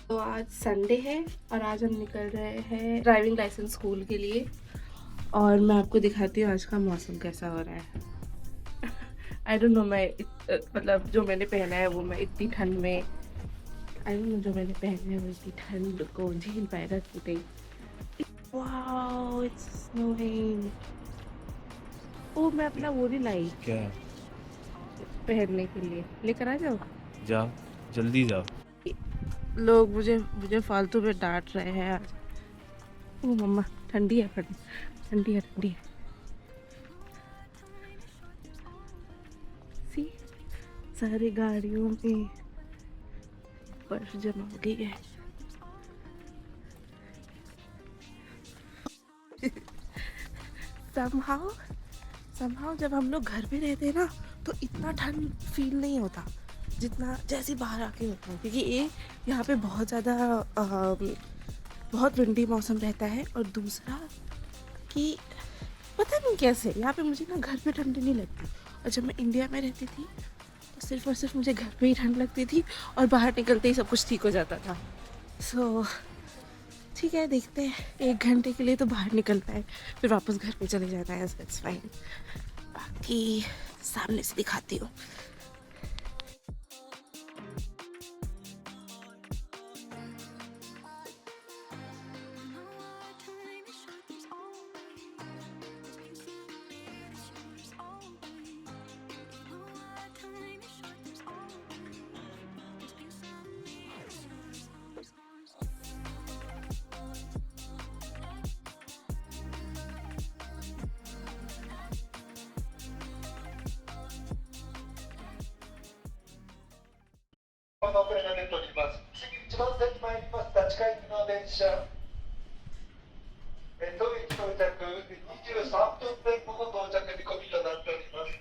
तो आज संडे है और आज हम निकल रहे हैं ड्राइविंग लाइसेंस स्कूल के लिए। और मैं आपको दिखाती हूँ आज का मौसम कैसा हो रहा है। आई डोंट नो मतलब जो मैंने पहना है वो मैं इतनी ठंड में आई डोंट नो जो मैंने पहना है वो इतनी ठंड को झेल पाएगा कि नहीं। Wow it's snowing. ओ मैं अपना वो नहीं लाई क्या? पहनने के लिए, लेकर आ जाओ। जाओ, जल्दी जाओ। लोग मुझे मुझे फालतू में डांट रहे हैं आज। ओ मम्मा ठंडी है, ठंडी है ठंडी है। सी सारी गाड़ियों में बर्फ जमा हो गई है। somehow somehow जब हम लोग घर पे रहते हैं ना तो इतना ठंड फील नहीं होता जितना जैसे बाहर आके होता है, क्योंकि ये यहाँ पे बहुत ज़्यादा बहुत विंडी मौसम रहता है। और दूसरा कि पता नहीं कैसे यहाँ पे मुझे ना घर पे ठंडी नहीं लगती, और जब मैं इंडिया में रहती थी तो सिर्फ और सिर्फ मुझे घर पे ही ठंड लगती थी और बाहर निकलते ही सब कुछ ठीक हो जाता था। सो ठीक है, देखते हैं 1 घंटे के लिए तो बाहर निकल पाए, फिर वापस घर पे चले जाना है। It's fine. बाकी सामने से दिखाती हूँ।の遅れが出ております。次1番線に参ります立川行きの電車。当駅到着23分前後の到着見込みとなっております。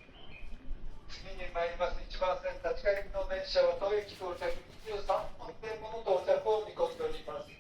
次に参ります1番線立川行きの電車は当駅到着23分前後の到着を見込んでおります。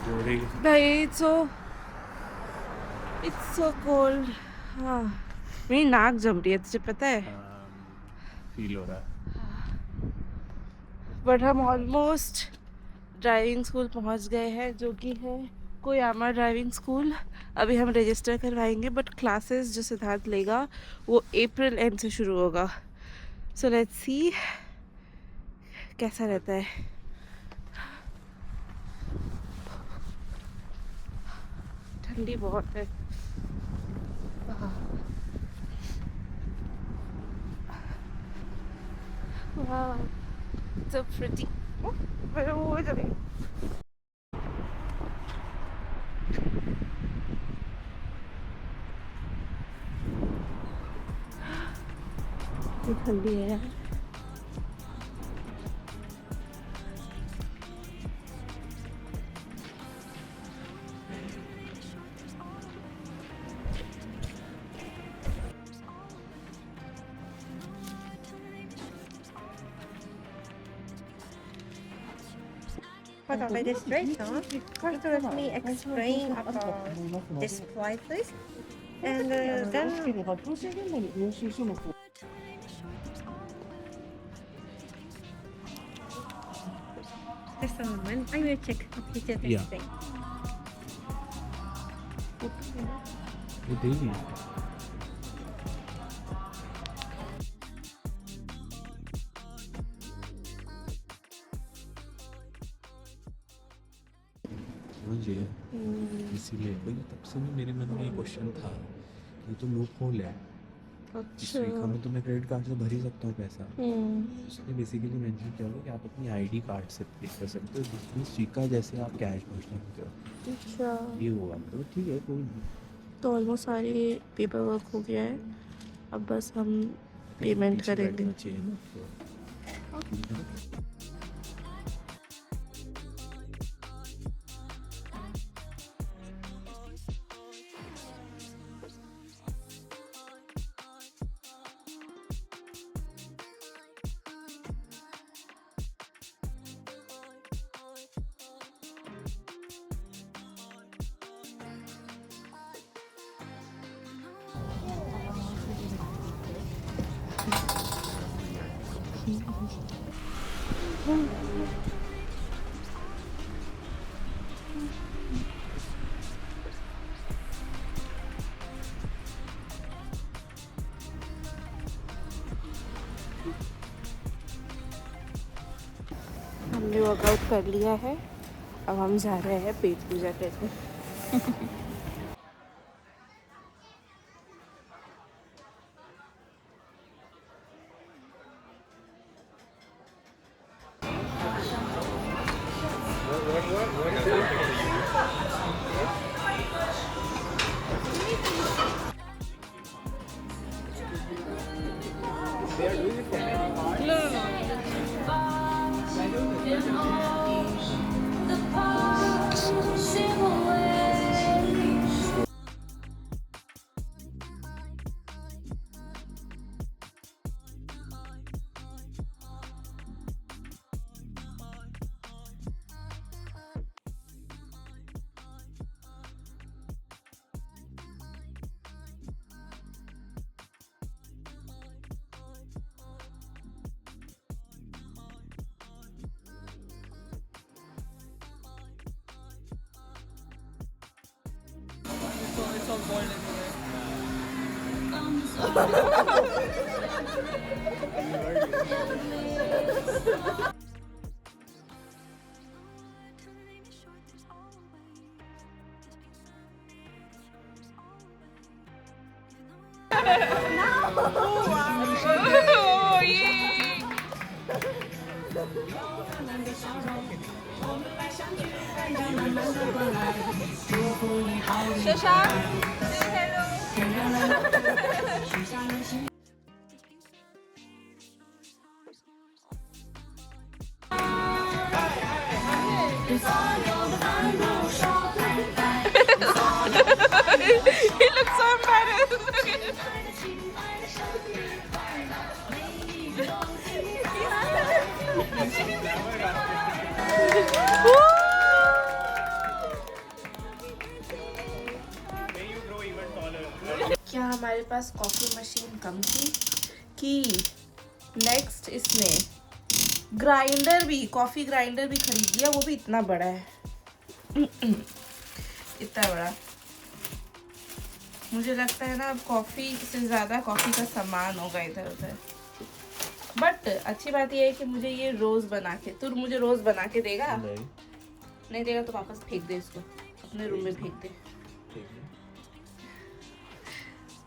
जोड़ी भाई इट्स सो कोल्ड। हाँ मेरी नाक जम रही है, तुझे पता है। फील हो रहा है। बट हम ऑलमोस्ट ड्राइविंग स्कूल पहुंच गए हैं, जो कि है कोयामा ड्राइविंग स्कूल। अभी हम रजिस्टर करवाएंगे, बट क्लासेस जो सिद्धार्थ लेगा वो अप्रैल एंड से शुरू होगा। सो लेट्स सी कैसा रहता है। ठंडी बहुत है। वाह so pretty। मेरे वो चले ठंडी है यार। For the registration, first let me explain about this flight, please. And then just a moment, I will check what he said Yeah. everything. वो देगी। मुझे इसीलिए भाई तब से भी मेरे मन में ये क्वेश्चन था कि तो लूप होल है अच्छा श्रीका में तो मैं क्रेडिट कार्ड से भर ही सकता हूँ पैसा। उसने बेसिकली मेंशन किया हुआ कि आप अपनी आईडी कार्ड से पे कर सकते हो, जिसमें श्रीका जैसे आप कैश भर सकते हो। अच्छा, ये हुआ तो ठीक है, कोई नहीं। तो ऑलमोस्ट सारे पेपर वर्क हो गया है, अब बस हम पेमेंट पीछे करेंगे। बैठना चाहिए ना, तो ठीक है। हमने वर्कआउट कर लिया है, अब हम जा रहे हैं पेट पूजा करने। He looks so embarrassed. क्या हमारे पास कॉफ़ी मशीन कम थी कि नेक्स्ट इसने ग्राइंडर भी, कॉफ़ी ग्राइंडर भी खरीद लिया, वो भी इतना बड़ा है। इतना बड़ा। मुझे लगता है ना अब कॉफ़ी से ज़्यादा कॉफ़ी का सामान होगा इधर उधर। बट अच्छी बात यह है कि मुझे ये रोज़ बना के, तू मुझे रोज़ बना के देगा? नहीं देगा तो वापस फेंक दे इसको, अपने रूम में फेंक दे।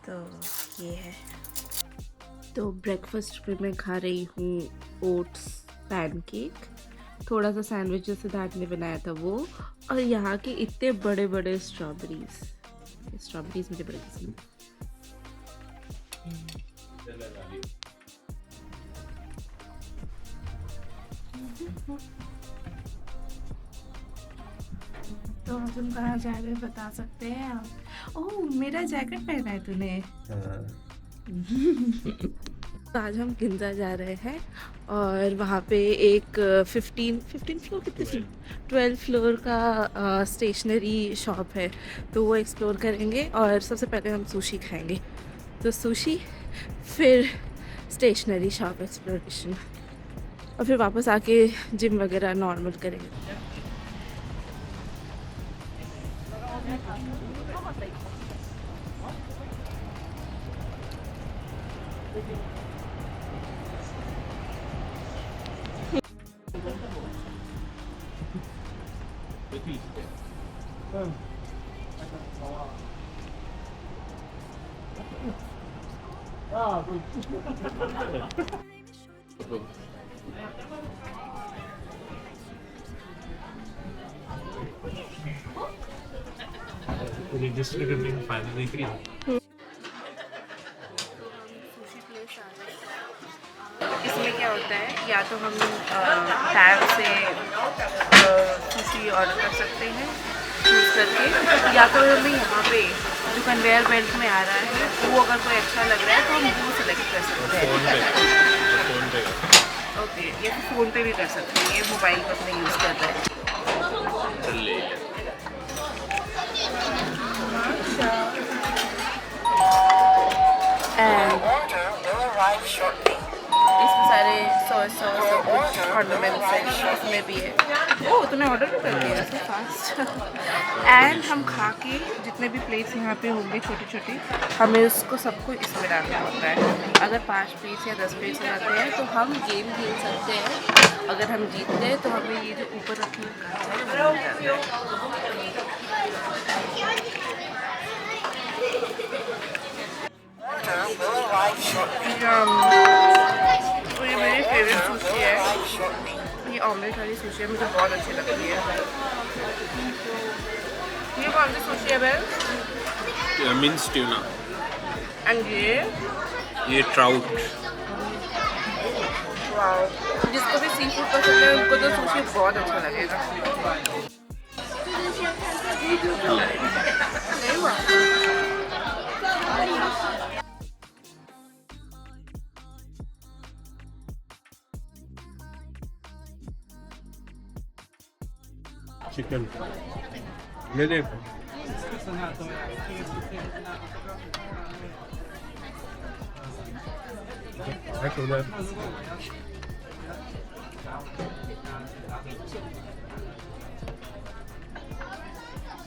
तो ये है। तो ब्रेकफास्ट पे मैं खा रही हूँ ओट्स पैनकेक, थोड़ा सा सैंडविच जो सिद्धार्थ ने बनाया था वो, और यहाँ के इतने बड़े बड़े स्ट्रॉबेरीज मुझे बड़े पसंद। तो तुम कहाँ जा रहे हो बता सकते हैं आप? ओह, मेरा जैकेट पहना है तूने। तो आज हम गिंजा जा रहे हैं और वहाँ पे एक 15 फ्लोर, कितने 12 फ्लोर का स्टेशनरी शॉप है, तो वो एक्सप्लोर करेंगे। और सबसे पहले हम सुशी खाएंगे, तो सुशी, फिर स्टेशनरी शॉप एक्सप्लोरेशन, और फिर वापस आके जिम वगैरह नॉर्मल करेंगे। रजिस्टर करने का फायदा नहीं किया। इसमें क्या होता है, या तो हम टैब से सुशी ऑर्डर कर सकते हैं चूज़ करके, या तो हमें यहाँ पे जो कन्वेयर बेल्ट में आ रहा है वो अगर कोई अच्छा लग रहा है तो हम वो सेलेक्ट कर सकते हैं। ओके, या फिर फ़ोन पे भी कर सकते हैं, ये मोबाइल पर अपने यूज़ कर रहे हैं। इसमें सारे सॉस ऑर्नामेंट्स हैं, इसमें भी है। ओह, तूने ऑर्डर भी कर दिया इसमें फास्ट। एंड हम खा के जितने भी प्लेट्स यहाँ पे होंगे छोटी छोटी, हमें उसको सबको इसमें डालना होता है। अगर 5 प्लेट्स या 10 प्लेट्स आते हैं तो हम गेम खेल सकते हैं। अगर हम जीतते हैं तो हमें ये जो ऊपर रखी हुई कांच है वो मिल जाता है। तो ये मेरी फेवरेट सुशी है, ये ऑमलेट वाली सुशी है, मुझे बहुत अच्छी लगती है। ये कौन सी सुशी है बेल? Mince tuna. एंड ये ट्राउट। वाओ, जिसको भी सी फूड पसंद है उनको तो सुशी बहुत अच्छा लगेगा। नहीं हुआ? चिकन ले ले।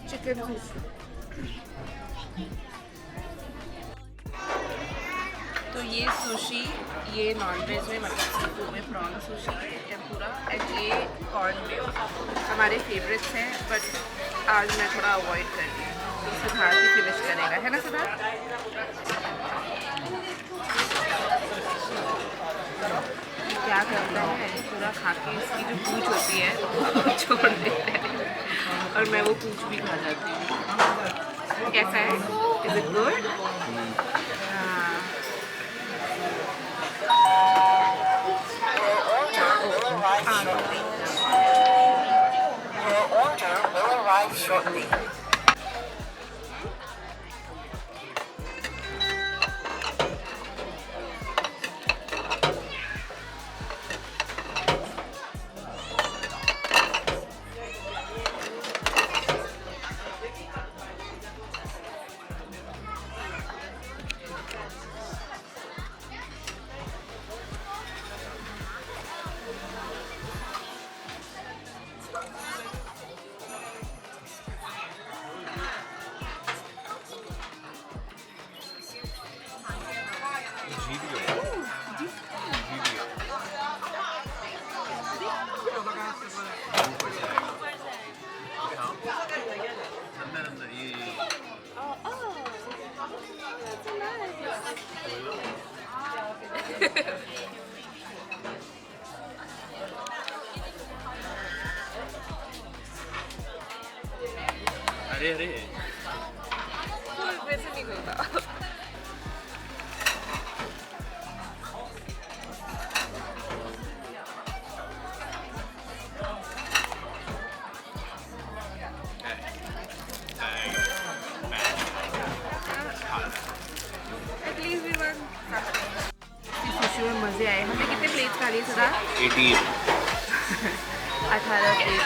Chicken sushi. तो ये सुशी, ये नॉनवेज में मतलब सी फूड में प्रॉन सुशी, टेम्पुरा एंड ये कॉर्न में हमारे फेवरेट्स हैं, बट आज मैं थोड़ा अवॉइड कर रही हूँ। तो सिद्धार्थ ही फिनिश करेगा, है ना सिद्धार्थ? क्या करता है, पूरा खा के इसकी जो पूंछ होती है वो छोड़ देता है और मैं वो पूंछ भी खा जाती हूँ। कैसा है? Is it good? Your order will arrive shortly. अरे अरे वैसे नहीं होता। सुशी में मज़े आए। हमने कितने प्लेट्स खा लिए सदा? 18 प्लेट।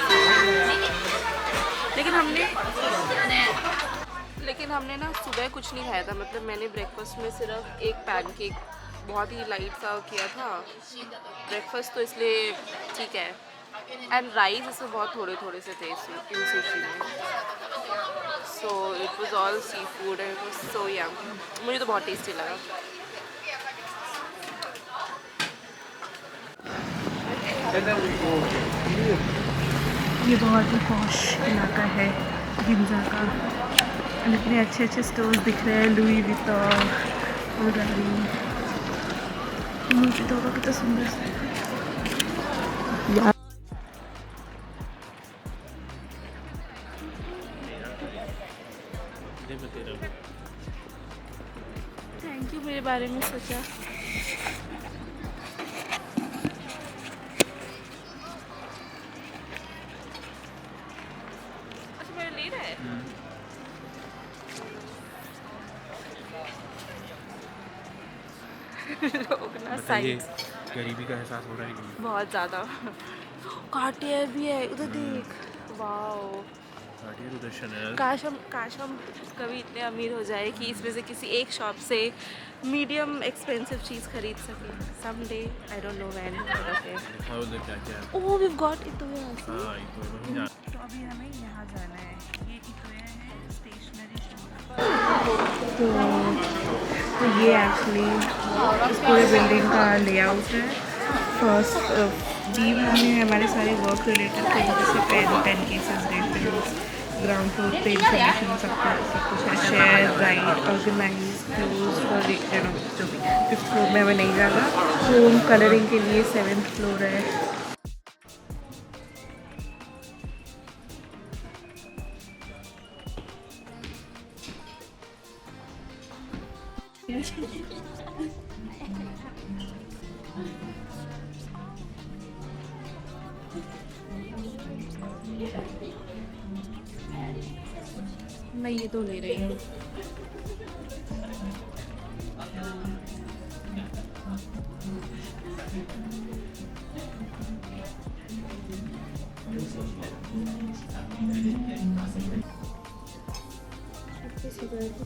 लेकिन हमने ना सुबह कुछ नहीं खाया था, मतलब मैंने ब्रेकफास्ट में सिर्फ एक पैनकेक बहुत ही लाइट सा किया था ब्रेकफास्ट, तो इसलिए ठीक है। एंड राइस इसमें बहुत थोड़े थोड़े से थे इन सुशी में। So it was all seafood and it was so yum. मुझे तो बहुत टेस्टी लगा। ये बहुत ही पॉश इलाका है गिंजा का। इतने अच्छे अच्छे स्टोर्स दिख रहे हैं, लुई विटॉन, बुगारी। मुझे तो कितना सुंदर सा यार। थैंक यू मेरे बारे में सोचा। अच्छा मेरे ले रहा है। रोकना साइड। गरीबी का एहसास हो रहा है कि नहीं? बहुत ज़्यादा। कार्टियर भी है उधर देख। वाओ। कार्टियर उधर शनेल। काश हम कभी इतने अमीर हो जाए कि इसमें से किसी एक शॉप से मीडियम एक्सपेंसिव चीज़ खरीद सकें। Some day I don't know when. दिखाओ उधर क्या क्या है। Oh we got it. हाँ ये तो वहीं जा। तो अभी हमें यहाँ जाना है। ये इटोया है स्टेशनरी शॉप। तो ये एक्चुअली इस पूरे बिल्डिंग का लेआउट है। फर्स्ट डी में हमारे सारे वर्क रिलेटेड थे, जैसे pen cases, refills, ground floor पे इंफॉर्मेशन सब कुछ है। Share, right, organise, close for जो भी। 5th फ्लोर में हमें नहीं जाना। होम कलरिंग के लिए 7th फ्लोर है। मैं ये तो ले रही हूँ।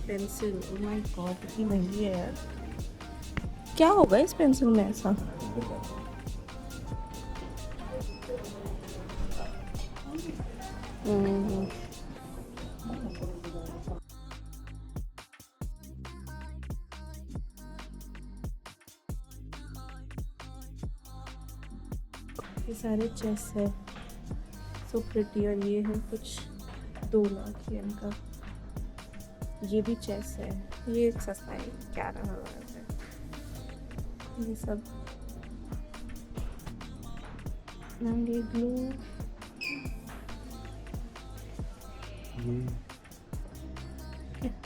पेंसिल, ओह माय गॉड कितनी महंगी है यार। क्या होगा इस पेंसिल में ऐसा? ये सारे चेस है, सो प्रिटी। और ये है कुछ 2 लाख येन का। ये भी चेस है, ये एक सस्ता है, 11,000 है। ये सब ये glue.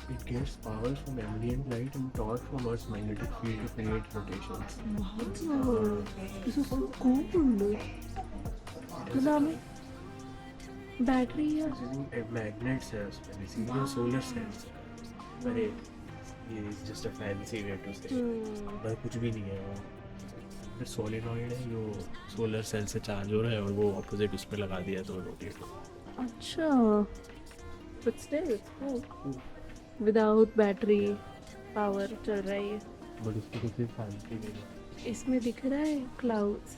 It gets power from ambient light and torque from Earth's magnetic field to create rotations. This is so cool. क्या नाम है? बैटरी है। Magnets है उसमें, basically solar cells। अरे ये just a fancy way to say। बस कुछ भी नहीं है वो। फिर सोलेनॉइड है जो सोलर सेल से चार्ज हो रहा है और वो ऑपोजिट उस पर लगा दिया तो रोटेट। अच्छा, but still it's cool. Without battery power चल रहा है ये। बट उसको कुछ फैंसी नहीं है। इसमें दिख रहा है क्लाउड्स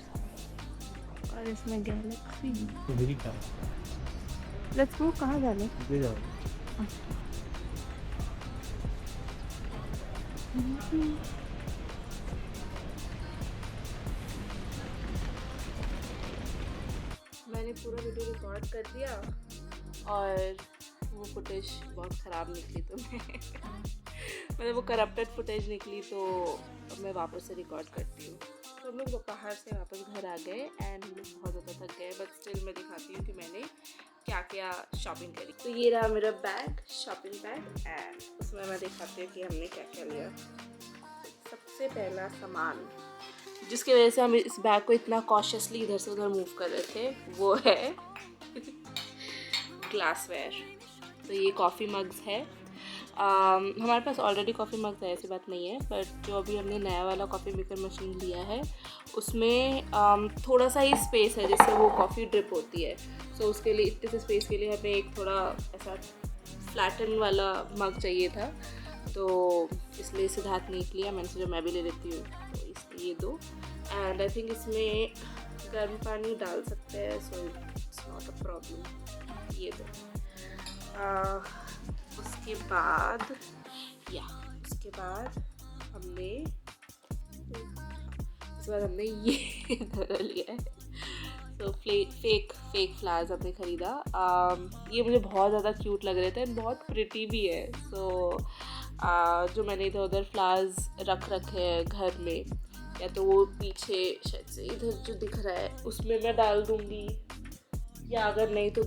और इसमें गैलेक्सी। तो मेरी क्या? Let's go. कहाँ जाने? ले जाओ। मैंने पूरा वीडियो रिकॉर्ड कर दिया और वो फुटेज बहुत ख़राब निकली, तो मतलब वो करप्टेड फुटेज निकली, तो मैं वापस से रिकॉर्ड करती हूँ। तो हम लोग दोपहर से वापस घर आ गए एंड हम लोग बहुत ज़्यादा थक गए, बट स्टिल मैं दिखाती हूँ कि मैंने क्या क्या शॉपिंग करी। तो ये रहा मेरा बैग, शॉपिंग बैग, एंड उसमें मैं दिखाती हूँ कि हमने क्या क्या लिया। सबसे पहला सामान जिसकी वजह से हम इस बैग को इतना कॉशियसली इधर से उधर मूव कर रहे थे, वो है ग्लासवेयर। तो ये कॉफ़ी मग्स है। हमारे पास ऑलरेडी कॉफ़ी मग्स है, ऐसी बात नहीं है, बट जो अभी हमने नया वाला कॉफ़ी मेकर मशीन लिया है उसमें थोड़ा सा ही स्पेस है जिससे वो कॉफ़ी ड्रिप होती है। सो उसके लिए इतने से स्पेस के लिए हमें एक थोड़ा ऐसा फ्लैटन वाला मग चाहिए था, तो इसलिए सिद्धार्थ ने एक लिया। मैंने सोचा मैं भी ले लेती हूँ, तो इसलिए ये दो। एंड आई थिंक इसमें गर्म पानी डाल सकते हैं, so it's not a problem. ये दो। उसके बाद हमने ये धर लिया है। तो फेक फ्लावर्स हमने ख़रीदा। ये मुझे बहुत ज़्यादा क्यूट लग रहे थे, बहुत प्रिटी भी है। सो जो मैंने इधर उधर फ्लावर्स रखे हैं घर में, या तो वो पीछे शायद से इधर जो दिख रहा है उसमें मैं डाल दूँगी, या अगर नहीं तो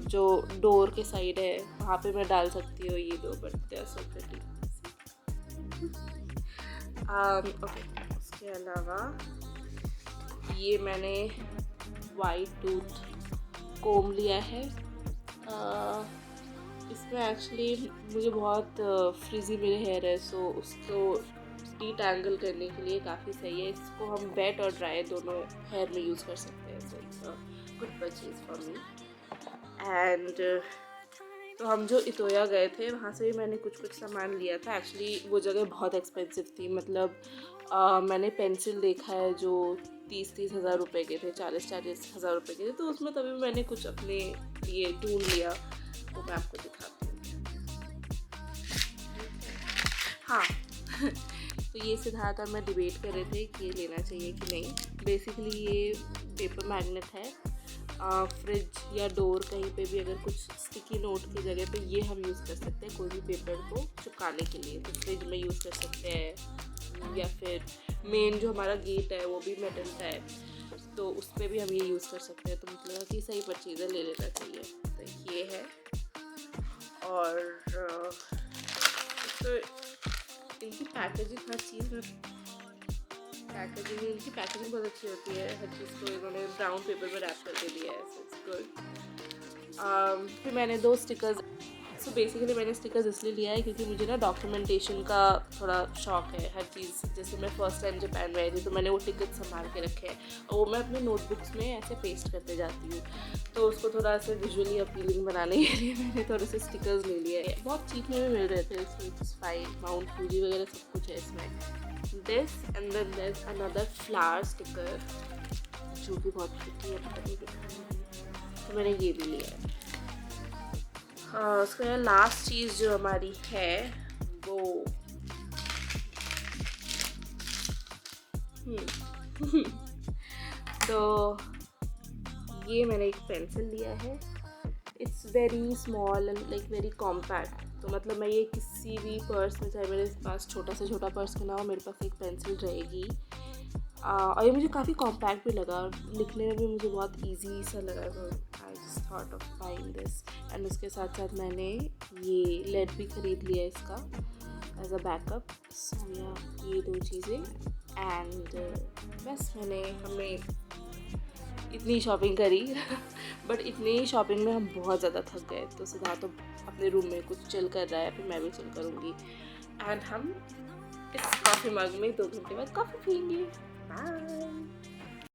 जो डोर के साइड है वहाँ पे मैं डाल सकती हूँ ये दो, but they are so pretty. Okay, उसके अलावा ये मैंने वाइट टूथ कोम लिया है। इसमें एक्चुअली मुझे बहुत फ्रिजी मेरे हेयर है, सो उसको डीटैंगल करने के लिए काफ़ी सही है। इसको हम वेट और ड्राई दोनों हेयर में यूज़ कर सकते हैं, so it's a good purchase for me. And तो हम जो इतोया गए थे वहाँ से भी मैंने कुछ सामान लिया था। एक्चुअली वो जगह बहुत एक्सपेंसिव थी, मतलब मैंने पेंसिल देखा है जो 30-30 हज़ार रुपये के थे, 40-40 हज़ार रुपये के थे, तो उसमें तभी मैंने कुछ अपने लिए ढूंढ लिया, तो मैं आपको दिखाती हूँ। हाँ तो ये सिद्धार्थ और मैं डिबेट कर रहे थे कि ये लेना चाहिए कि नहीं। बेसिकली ये पेपर मैग्नेट है। फ्रिज या डोर कहीं पे भी अगर कुछ स्टिकी नोट की जगह पे ये हम यूज़ कर सकते हैं, कोई भी पेपर को चिपकाने के लिए, तो फ्रिज में यूज़ कर सकते हैं, या फिर मेन जो हमारा गेट है वो भी मेटल का है, तो उस पर भी हम ये यूज़ कर सकते हैं। तो मतलब कि सही पर चीज़ें ले लेना चाहिए। तो ये है, और तो इनकी पैकेजिंग, हर चीज़ में इनकी पैकेजिंग बहुत अच्छी होती है। हर चीज़ को इन्होंने ब्राउन पेपर में रैप करके दिया है, सो इट्स गुड। फिर मैंने 2 स्टिकर्स, सो बेसिकली मैंने स्टिकर्स इसलिए लिया है क्योंकि मुझे ना डॉक्यूमेंटेशन का थोड़ा शौक है। हर चीज़, जैसे मैं फर्स्ट टाइम जापान में आई थी तो मैंने वो टिकट संभाल के रखे हैं, और वो मैं अपने नोटबुक्स में ऐसे पेस्ट करते जाती हूँ, तो उसको थोड़ा ऐसे विजुअली अपीलिंग बनाने के लिए मैंने थोड़े से स्टिकर्स ले लिए हैं। बहुत चीप में भी मिल रहे थे, इट्स फाइन, माउंट फूजी वगैरह सब कुछ है इसमें। This and then there's another flower sticker जो भी बहुत प्रिटी है, पता नहीं दिखाऊंगी, तो मैंने ये भी लिया है। उसके बाद लास्ट चीज़ जो हमारी है वो तो ये मैंने एक पेंसिल लिया है। It's very small and like very compact, तो मतलब मैं ये किसी भी पर्स में, चाहे मेरे पास छोटा से छोटा पर्स क्यों ना हो, मेरे पास एक पेंसिल रहेगी। और ये मुझे काफ़ी कॉम्पैक्ट भी लगा, लिखने में भी मुझे बहुत इजी सा लगा, तो I just thought of buying this. And उसके साथ साथ मैंने ये लेड भी ख़रीद लिया इसका एज अ बैकअप। सो या ये 2 चीज़ें, एंड बस हमें इतनी शॉपिंग करी बट इतनी शॉपिंग में हम बहुत ज़्यादा थक गए, तो सिद्धार्थ तो अपने रूम में कुछ चिल कर रहा है, फिर मैं भी चिल करूँगी, एंड हम इस कॉफ़ी मग में 2 घंटे बाद कॉफ़ी पियेंगे। बाय।